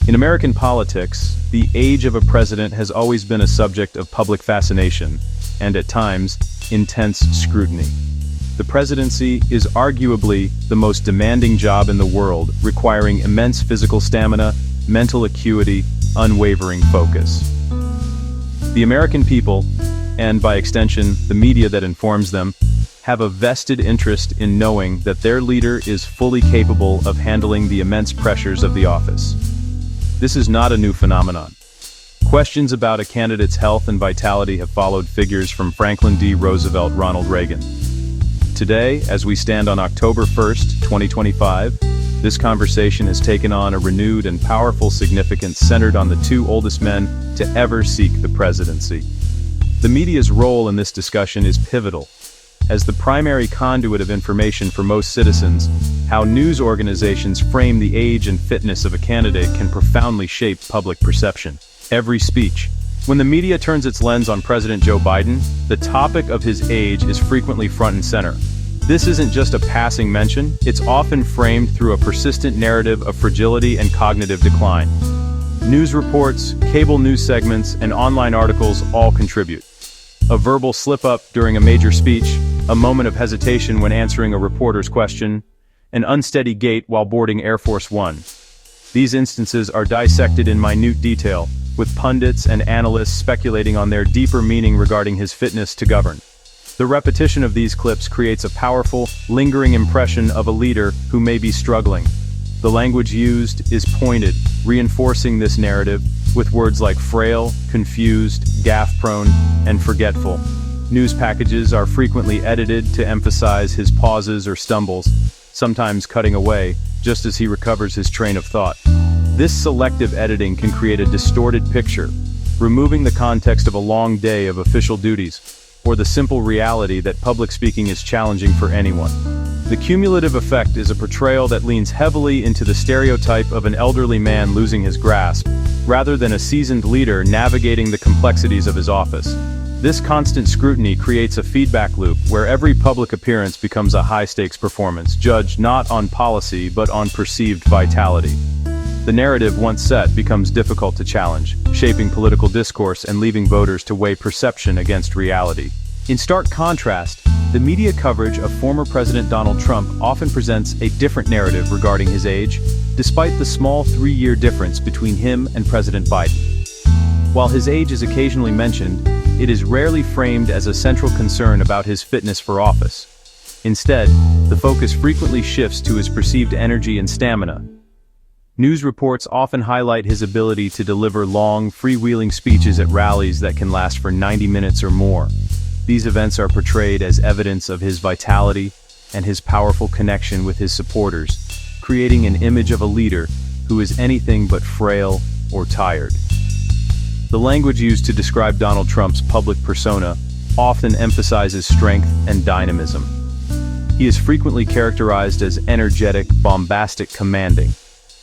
In American politics, the age of a president has always been a subject of public fascination, and at times, intense scrutiny. The presidency is arguably the most demanding job in the world, requiring immense physical stamina, mental acuity, unwavering focus. The American people, and by extension, the media that informs them, have a vested interest in knowing that their leader is fully capable of handling the immense pressures of the office. This is not a new phenomenon. Questions about a candidate's health and vitality have followed figures from Franklin D. Roosevelt, Ronald Reagan. Today, as we stand on October 1st, 2025, this conversation has taken on a renewed and powerful significance centered on the two oldest men to ever seek the presidency. The media's role in this discussion is pivotal. As the primary conduit of information for most citizens, how news organizations frame the age and fitness of a candidate can profoundly shape public perception. Every speech. When the media turns its lens on President Joe Biden, the topic of his age is frequently front and center. This isn't just a passing mention, it's often framed through a persistent narrative of fragility and cognitive decline. News reports, cable news segments, and online articles all contribute. A verbal slip-up during a major speech, a moment of hesitation when answering a reporter's question, an unsteady gait while boarding Air Force One. These instances are dissected in minute detail, with pundits and analysts speculating on their deeper meaning regarding his fitness to govern. The repetition of these clips creates a powerful, lingering impression of a leader who may be struggling. The language used is pointed, reinforcing this narrative, with words like frail, confused, gaffe-prone, and forgetful. News packages are frequently edited to emphasize his pauses or stumbles, sometimes cutting away, just as he recovers his train of thought. This selective editing can create a distorted picture, removing the context of a long day of official duties, or the simple reality that public speaking is challenging for anyone. The cumulative effect is a portrayal that leans heavily into the stereotype of an elderly man losing his grasp, rather than a seasoned leader navigating the complexities of his office. This constant scrutiny creates a feedback loop where every public appearance becomes a high-stakes performance, judged not on policy but on perceived vitality. The narrative, once set, becomes difficult to challenge, shaping political discourse and leaving voters to weigh perception against reality. In stark contrast, the media coverage of former President Donald Trump often presents a different narrative regarding his age, despite the small 3-year difference between him and President Biden. While his age is occasionally mentioned, it is rarely framed as a central concern about his fitness for office. Instead, the focus frequently shifts to his perceived energy and stamina. News reports often highlight his ability to deliver long, freewheeling speeches at rallies that can last for 90 minutes or more. These events are portrayed as evidence of his vitality and his powerful connection with his supporters, creating an image of a leader who is anything but frail or tired. The language used to describe Donald Trump's public persona often emphasizes strength and dynamism. He is frequently characterized as energetic, bombastic, commanding,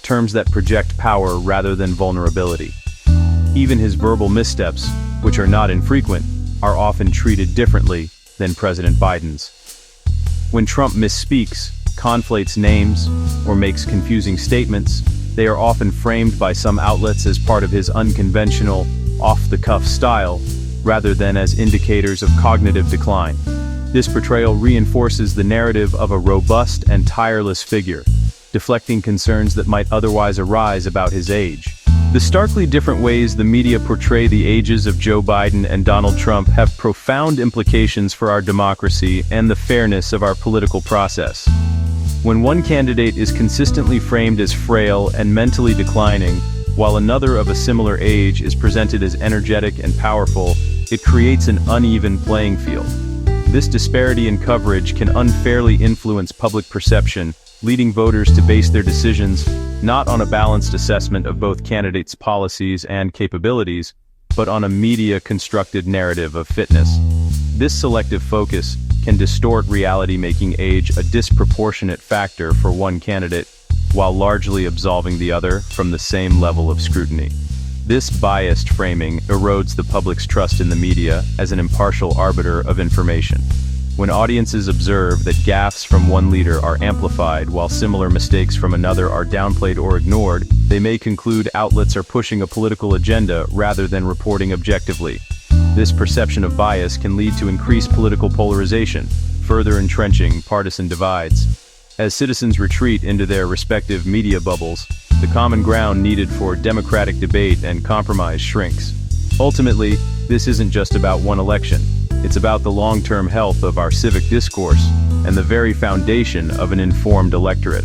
terms that project power rather than vulnerability. Even his verbal missteps, which are not infrequent, are often treated differently than President Biden's. When Trump misspeaks, conflates names, or makes confusing statements, they are often framed by some outlets as part of his unconventional, off-the-cuff style, rather than as indicators of cognitive decline. This portrayal reinforces the narrative of a robust and tireless figure, deflecting concerns that might otherwise arise about his age. The starkly different ways the media portray the ages of Joe Biden and Donald Trump have profound implications for our democracy and the fairness of our political process. When one candidate is consistently framed as frail and mentally declining, while another of a similar age is presented as energetic and powerful, it creates an uneven playing field. This disparity in coverage can unfairly influence public perception, leading voters to base their decisions not on a balanced assessment of both candidates' policies and capabilities, but on a media-constructed narrative of fitness. This selective focus can distort reality, making age a disproportionate factor for one candidate, while largely absolving the other from the same level of scrutiny. This biased framing erodes the public's trust in the media as an impartial arbiter of information. When audiences observe that gaffes from one leader are amplified while similar mistakes from another are downplayed or ignored, they may conclude outlets are pushing a political agenda rather than reporting objectively. This perception of bias can lead to increased political polarization, further entrenching partisan divides. As citizens retreat into their respective media bubbles, the common ground needed for democratic debate and compromise shrinks. Ultimately, this isn't just about one election. It's about the long-term health of our civic discourse and the very foundation of an informed electorate.